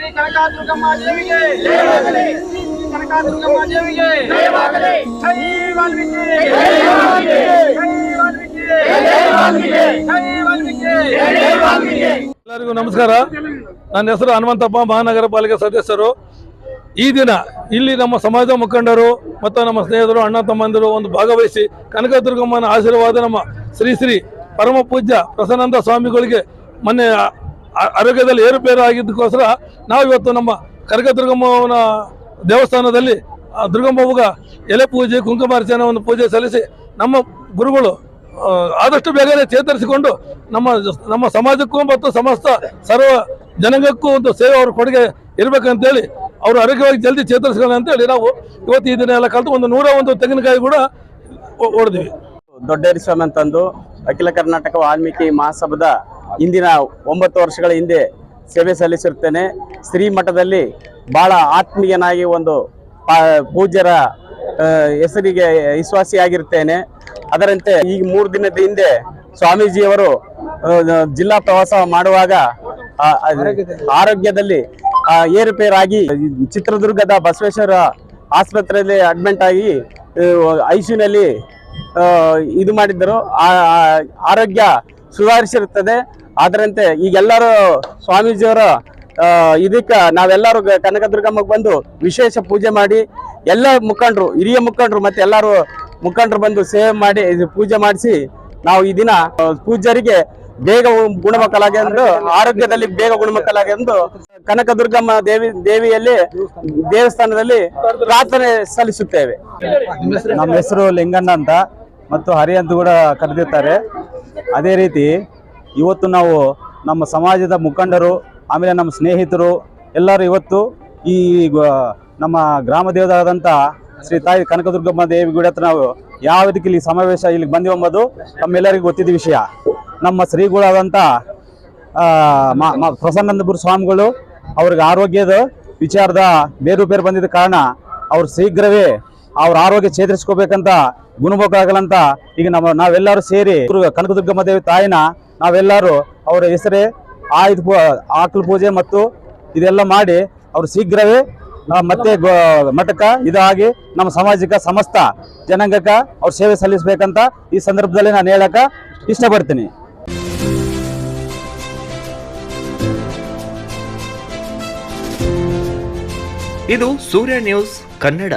ಶ್ರೀ ಕನಕದುರ್ಗಮ್ಮ ದೇವಿಗೆ ಜಯವಾಗಲಿ. ಶ್ರೀ ಕನಕದುರ್ಗಮ್ಮ ದೇವಿಗೆ ಜಯವಾಗಲಿ. ಜೈ ವಾಲ್ಮೀಕಿ, ಜೈ ವಾಲ್ಮೀಕಿ, ಜೈ ವಾಲ್ಮೀಕಿ, ಜೈ ವಾಲ್ಮೀಕಿ, ಜೈ ವಾಲ್ಮೀಕಿ, ಜೈ ವಾಲ್ಮೀಕಿ. ಎಲ್ಲರಿಗೂ ನಮಸ್ಕಾರ. ನನ್ನ ಹೆಸರು ಹನುಮಂತಪ್ಪ, ಮಹಾನಗರ ಪಾಲಿಕೆ ಸದಸ್ಯರು. ಈ ದಿನ ಇಲ್ಲಿ ನಮ್ಮ ಸಮಾಜ ಮುಖಂಡರು ಮತ್ತು ನಮ್ಮ ಸ್ನೇಹಿತರು, ಅಣ್ಣ ತಮ್ಮಂದಿರು ಒಂದು ಭಾಗವಹಿಸಿ ಕನಕದುರ್ಗಮ್ಮನ ಆಶೀರ್ವಾದ ನಮ್ಮ ಶ್ರೀ ಶ್ರೀ ಪರಮ ಪೂಜ್ಯ ಪ್ರಸನ್ನಾನಂದ ಸ್ವಾಮಿಗಳಿಗೆ ಮೊನ್ನೆ ಆರೋಗ್ಯದಲ್ಲಿ ಏರುಪೇರು ಆಗಿದ್ದಕ್ಕೋಸ್ಕರ ನಾವು ಇವತ್ತು ನಮ್ಮ ಕನಕದುರ್ಗಮ್ಮನ ದೇವಸ್ಥಾನದಲ್ಲಿ ದುರ್ಗಮ್ಮವ್ಗ ಎಲೆ ಪೂಜೆ, ಕುಂಕುಮಾರ್ಚನೆ ಪೂಜೆ ಸಲ್ಲಿಸಿ ನಮ್ಮ ಗುರುಗಳು ಆದಷ್ಟು ಬೇಗನೆ ಚೇತರಿಸಿಕೊಂಡು ನಮ್ಮ ಸಮಾಜಕ್ಕೂ ಮತ್ತು ಸಮಸ್ತ ಸರ್ವ ಜನಾಂಗಕ್ಕೂ ಒಂದು ಸೇವೆ ಅವ್ರ ಕೊಡುಗೆ ಇರಬೇಕಂತೇಳಿ ಅವರು ಆರೋಗ್ಯವಾಗಿ ಜಲ್ದಿ ಚೇತರಿಸ್ಕೊಳ್ಳಿ ಅಂತೇಳಿ ನಾವು ಇವತ್ತು ಈ ದಿನ ಎಲ್ಲ ಕಲಿತು 101 ತೆಂಗಿನಕಾಯಿ ಕೂಡ ಹೊಡೆದ್ವಿ. ದೊಡ್ಡೇರಿ ಸ್ವಾಮಿ ಅಂತಂದು ಅಖಿಲ ಕರ್ನಾಟಕ ವಾಲ್ಮೀಕಿ ಮಹಾಸಭಾದ ಇಂದಿನ 9 ವರ್ಷಗಳ ಹಿಂದೆ ಸೇವೆ ಸಲ್ಲಿಸಿರುತ್ತೇನೆ. ಶ್ರೀಮಠದಲ್ಲಿ ಬಹಳ ಆತ್ಮೀಯನಾಗಿ ಒಂದು ಪೂಜ್ಯರ ಹೆಸರಿಗೆ ವಿಶ್ವಾಸಿಯಾಗಿರುತ್ತೇನೆ. ಅದರಂತೆ ಈಗ 3 ದಿನದ ಹಿಂದೆ ಸ್ವಾಮೀಜಿಯವರು ಜಿಲ್ಲಾ ಪ್ರವಾಸ ಮಾಡುವಾಗ ಆರೋಗ್ಯದಲ್ಲಿ ಏರುಪೇರಾಗಿ ಚಿತ್ರದುರ್ಗದ ಬಸವೇಶ್ವರ ಆಸ್ಪತ್ರೆಯಲ್ಲಿ ಅಡ್ಮಿಟ್ ಆಗಿ ಐಸಿಯುನಲ್ಲಿ ಇದು ಮಾಡಿದ್ದರು. ಆರೋಗ್ಯ ಸುಧಾರಿಸಿರುತ್ತದೆ. ಅದರಂತೆ ಈಗೆಲ್ಲರೂ ಸ್ವಾಮೀಜಿಯವರ ಇದಕ್ಕೆ ನಾವೆಲ್ಲರೂ ಕನಕದುರ್ಗಮ್ಮಕ್ಕೆ ಬಂದು ವಿಶೇಷ ಪೂಜೆ ಮಾಡಿ ಎಲ್ಲ ಮುಖಂಡರು, ಹಿರಿಯ ಮುಖಂಡರು ಮತ್ತೆ ಎಲ್ಲರೂ ಮುಖಂಡರು ಬಂದು ಸೇವೆ ಮಾಡಿ ಪೂಜೆ ಮಾಡಿಸಿ ನಾವು ಈ ದಿನ ಪೂಜ್ಯರಿಗೆ ಬೇಗ ಗುಣಮುಖಲಾಗಿ ಎಂದು, ಆರೋಗ್ಯದಲ್ಲಿ ಬೇಗ ಗುಣಮುಖಲಾಗಿ ಎಂದು ಕನಕದುರ್ಗಮ್ಮ ದೇವಿಯಲ್ಲಿ ದೇವಸ್ಥಾನದಲ್ಲಿ ಪ್ರಾರ್ಥನೆ ಸಲ್ಲಿಸುತ್ತೇವೆ. ನಮ್ಮ ಹೆಸರು ಲಿಂಗಣ್ಣ ಅಂತ ಮತ್ತು ಹರಿ ಅಂತ ಕೂಡ ಕರೆದಿರ್ತಾರೆ. ಅದೇ ರೀತಿ ಇವತ್ತು ನಾವು ನಮ್ಮ ಸಮಾಜದ ಮುಖಂಡರು, ಆಮೇಲೆ ನಮ್ಮ ಸ್ನೇಹಿತರು ಎಲ್ಲರೂ ಇವತ್ತು ಈ ನಮ್ಮ ಗ್ರಾಮ ದೇವರಾದಂಥ ಶ್ರೀ ತಾಯಿ ಕನಕದುರ್ಗಮ್ಮ ದೇವಿ ಗುಡಿ ಹತ್ರ ನಾವು ಯಾವ ರೀತಿ ಇಲ್ಲಿ ಸಮಾವೇಶ ಇಲ್ಲಿಗೆ ಬಂದಿವೆಂಬುದು ತಮ್ಮೆಲ್ಲರಿಗೂ ಗೊತ್ತಿದ್ದ ವಿಷಯ. ನಮ್ಮ ಶ್ರೀಗಳಾದಂಥ ಪ್ರಸನ್ನಾನಂದಪುರ ಸ್ವಾಮಿಗಳು ಅವ್ರಿಗೆ ಆರೋಗ್ಯದ ವಿಚಾರದ ಬೇರುಪೇರು ಬಂದಿದ್ದ ಕಾರಣ ಅವ್ರು ಶೀಘ್ರವೇ ಅವ್ರ ಆರೋಗ್ಯ ಚೇತರಿಸ್ಕೋಬೇಕಂತ ಗುಣಮುಖರಾಗಲಂತ ಈಗ ನಾವೆಲ್ಲರೂ ಸೇರಿ ಕನಕದುರ್ಗಮ್ಮ ದೇವಿ ತಾಯಿನ ನಾವೆಲ್ಲರೂ ಅವರ ಹೆಸರೇ ಆಕಳ ಪೂಜೆ ಮತ್ತು ಇದೆಲ್ಲ ಮಾಡಿ ಅವ್ರು ಶೀಘ್ರವೇ ಮತ್ತೆ ಮಠಕ್ಕೆ ಇದಾಗಿ ನಮ್ಮ ಸಾಮಾಜಿಕ ಸಮಸ್ತ ಜನಾಂಗಕ್ಕೆ ಅವ್ರ ಸೇವೆ ಸಲ್ಲಿಸಬೇಕಂತ ಈ ಸಂದರ್ಭದಲ್ಲಿ ನಾನು ಹೇಳಕ ಇಷ್ಟಪಡ್ತೀನಿ. ಇದು ಸೂರ್ಯ ನ್ಯೂಸ್ ಕನ್ನಡ.